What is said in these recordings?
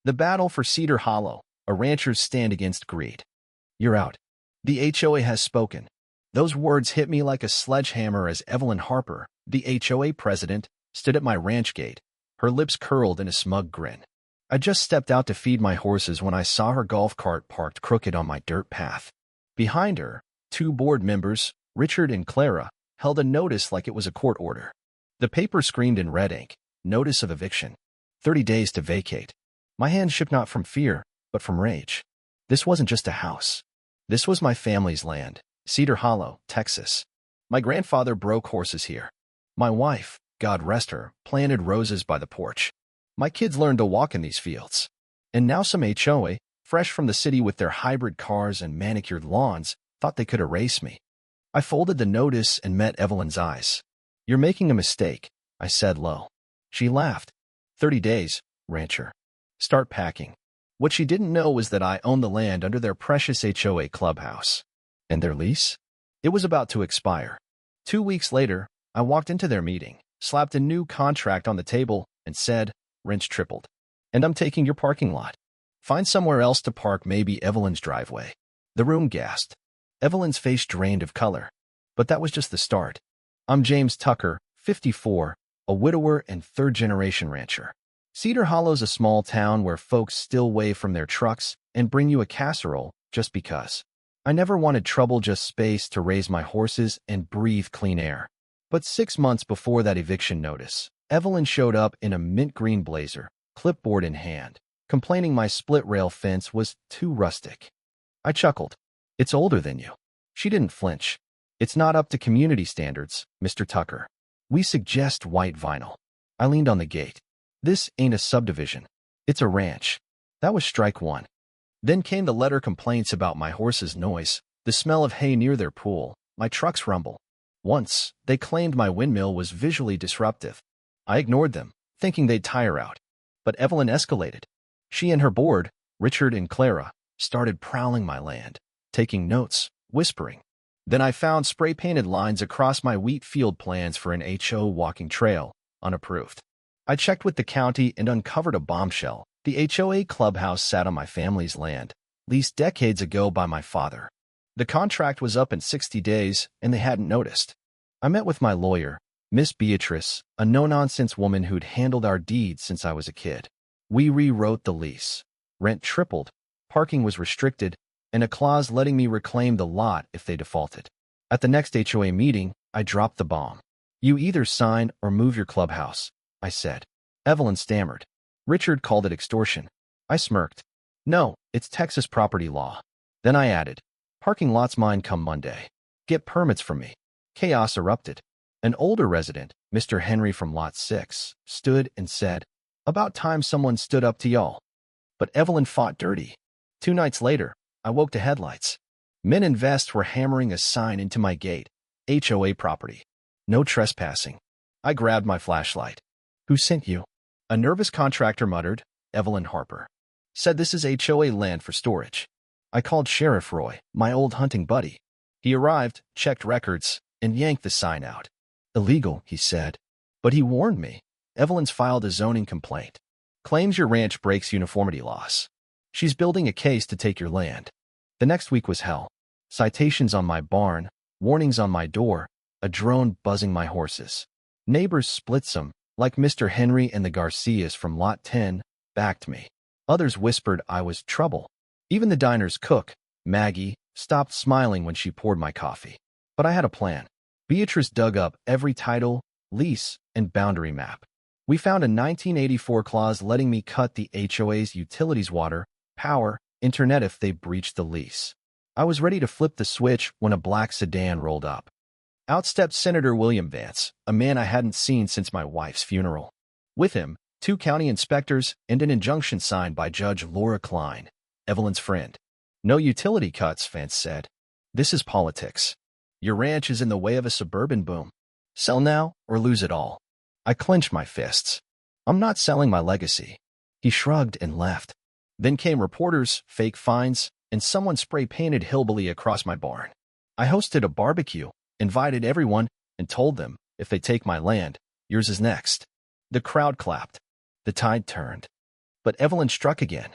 The battle for Cedar Hollow, a rancher's stand against greed. You're out. The HOA has spoken. Those words hit me like a sledgehammer as Evelyn Harper, the HOA president, stood at my ranch gate, her lips curled in a smug grin. I just stepped out to feed my horses when I saw her golf cart parked crooked on my dirt path. Behind her, two board members, Richard and Clara, held a notice like it was a court order. The paper screamed in red ink, "Notice of eviction. 30 days to vacate." My hand shook not from fear, but from rage. This wasn't just a house. This was my family's land, Cedar Hollow, Texas. My grandfather broke horses here. My wife, God rest her, planted roses by the porch. My kids learned to walk in these fields. And now some HOA, fresh from the city with their hybrid cars and manicured lawns, thought they could erase me. I folded the notice and met Evelyn's eyes. "You're making a mistake," I said low. She laughed. 30 days, rancher. Start packing." What she didn't know was that I owned the land under their precious HOA clubhouse. And their lease? It was about to expire. 2 weeks later, I walked into their meeting, slapped a new contract on the table, and said, "Rent's tripled. And I'm taking your parking lot. Find somewhere else to park, maybe Evelyn's driveway." The room gasped. Evelyn's face drained of color. But that was just the start. I'm James Tucker, 54, a widower and third-generation rancher. Cedar Hollow's a small town where folks still wave from their trucks and bring you a casserole just because. I never wanted trouble, just space to raise my horses and breathe clean air. But 6 months before that eviction notice, Evelyn showed up in a mint green blazer, clipboard in hand, complaining my split-rail fence was too rustic. I chuckled. "It's older than you." She didn't flinch. "It's not up to community standards, Mr. Tucker. We suggest white vinyl." I leaned on the gate. "This ain't a subdivision. It's a ranch." That was strike one. Then came the letter complaints about my horses' noise, the smell of hay near their pool, my truck's rumble. Once, they claimed my windmill was visually disruptive. I ignored them, thinking they'd tire out. But Evelyn escalated. She and her board, Richard and Clara, started prowling my land, taking notes, whispering. Then I found spray-painted lines across my wheat field plans for an HO walking trail, unapproved. I checked with the county and uncovered a bombshell. The HOA clubhouse sat on my family's land, leased decades ago by my father. The contract was up in 60 days, and they hadn't noticed. I met with my lawyer, Miss Beatrice, a no-nonsense woman who'd handled our deeds since I was a kid. We rewrote the lease. Rent tripled, parking was restricted, and a clause letting me reclaim the lot if they defaulted. At the next HOA meeting, I dropped the bomb. "You either sign or move your clubhouse," I said. Evelyn stammered. Richard called it extortion. I smirked. "No, it's Texas property law." Then I added, "Parking lot's mine come Monday. Get permits from me." Chaos erupted. An older resident, Mr. Henry from Lot 6, stood and said, "About time someone stood up to y'all." But Evelyn fought dirty. 2 nights later, I woke to headlights. Men in vests were hammering a sign into my gate. HOA property. No trespassing. I grabbed my flashlight. "Who sent you?" A nervous contractor muttered. "Evelyn Harper. Said this is HOA land for storage." I called Sheriff Roy, my old hunting buddy. He arrived, checked records, and yanked the sign out. "Illegal," he said. But he warned me. "Evelyn's filed a zoning complaint. Claims your ranch breaks uniformity laws. She's building a case to take your land." The next week was hell. Citations on my barn, warnings on my door, a drone buzzing my horses. Neighbors split some, like Mr. Henry and the Garcias from Lot 10, backed me. Others whispered I was trouble. Even the diner's cook, Maggie, stopped smiling when she poured my coffee. But I had a plan. Beatrice dug up every title, lease, and boundary map. We found a 1984 clause letting me cut the HOA's utilities, water, power, internet if they breached the lease. I was ready to flip the switch when a black sedan rolled up. Out stepped Senator William Vance, a man I hadn't seen since my wife's funeral. With him, 2 county inspectors and an injunction signed by Judge Laura Klein, Evelyn's friend. "No utility cuts," Vance said. "This is politics. Your ranch is in the way of a suburban boom. Sell now or lose it all." I clenched my fists. "I'm not selling my legacy." He shrugged and left. Then came reporters, fake fines, and someone spray-painted hillbilly across my barn. I hosted a barbecue, invited everyone, and told them, if they take my land, yours is next. The crowd clapped. The tide turned. But Evelyn struck again.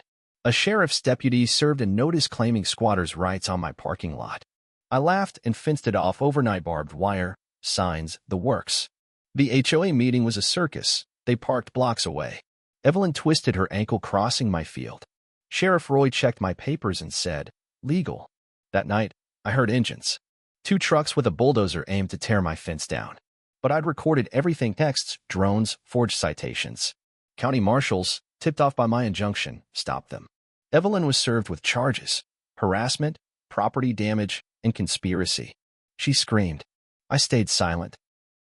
A sheriff's deputy served a notice claiming squatters' rights on my parking lot. I laughed and fenced it off overnight barbed wire, signs, the works. The HOA meeting was a circus. They parked blocks away. Evelyn twisted her ankle crossing my field. Sheriff Roy checked my papers and said, "Legal." That night, I heard engines. 2 trucks with a bulldozer aimed to tear my fence down. But I'd recorded everything: texts, drones, forged citations. County marshals, tipped off by my injunction, stopped them. Evelyn was served with charges: harassment, property damage, and conspiracy. She screamed. I stayed silent.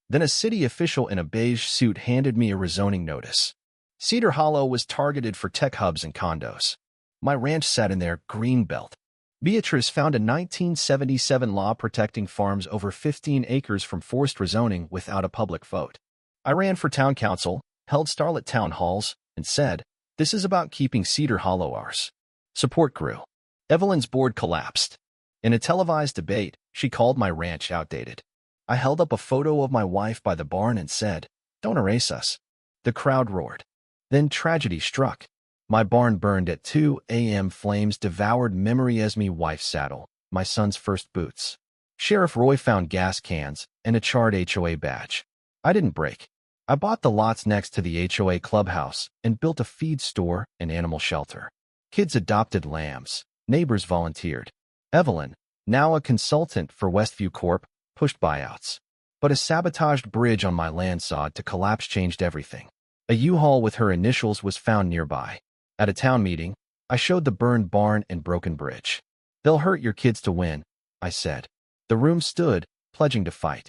Then a city official in a beige suit handed me a rezoning notice. Cedar Hollow was targeted for tech hubs and condos. My ranch sat in their green belt. Beatrice found a 1977 law protecting farms over 15 acres from forced rezoning without a public vote. I ran for town council, held starlit town halls, and said, "This is about keeping Cedar Hollow ours." Support grew. Evelyn's board collapsed. In a televised debate, she called my ranch outdated. I held up a photo of my wife by the barn and said, "Don't erase us." The crowd roared. Then tragedy struck. My barn burned at 2 a.m. Flames devoured memory as me wife's saddle, my son's first boots. Sheriff Roy found gas cans and a charred HOA badge. I didn't break. I bought the lots next to the HOA clubhouse and built a feed store and animal shelter. Kids adopted lambs. Neighbors volunteered. Evelyn, now a consultant for Westview Corp., pushed buyouts. But a sabotaged bridge on my land sod to collapse changed everything. A U-Haul with her initials was found nearby. At a town meeting, I showed the burned barn and broken bridge. "They'll hurt your kids to win," I said. The room stood, pledging to fight.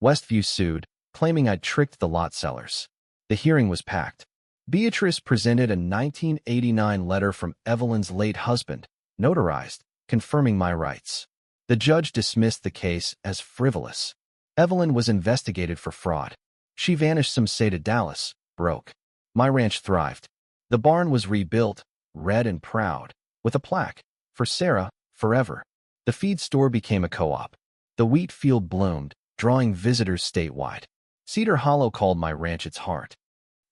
Westview sued, claiming I'd tricked the lot sellers. The hearing was packed. Beatrice presented a 1989 letter from Evelyn's late husband, notarized, confirming my rights. The judge dismissed the case as frivolous. Evelyn was investigated for fraud. She vanished, some say to Dallas, broke. My ranch thrived. The barn was rebuilt, red and proud, with a plaque, "For Sarah, forever." The feed store became a co-op. The wheat field bloomed, drawing visitors statewide. Cedar Hollow called my ranch its heart.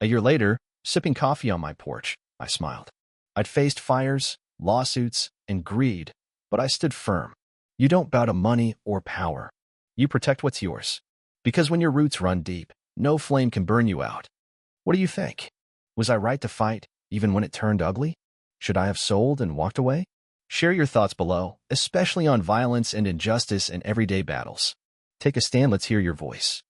A year later, sipping coffee on my porch, I smiled. I'd faced fires, lawsuits, and greed, but I stood firm. You don't bow to money or power. You protect what's yours. Because when your roots run deep, no flame can burn you out. What do you think? Was I right to fight, even when it turned ugly? Should I have sold and walked away? Share your thoughts below, especially on violence and injustice in everyday battles. Take a stand, let's hear your voice.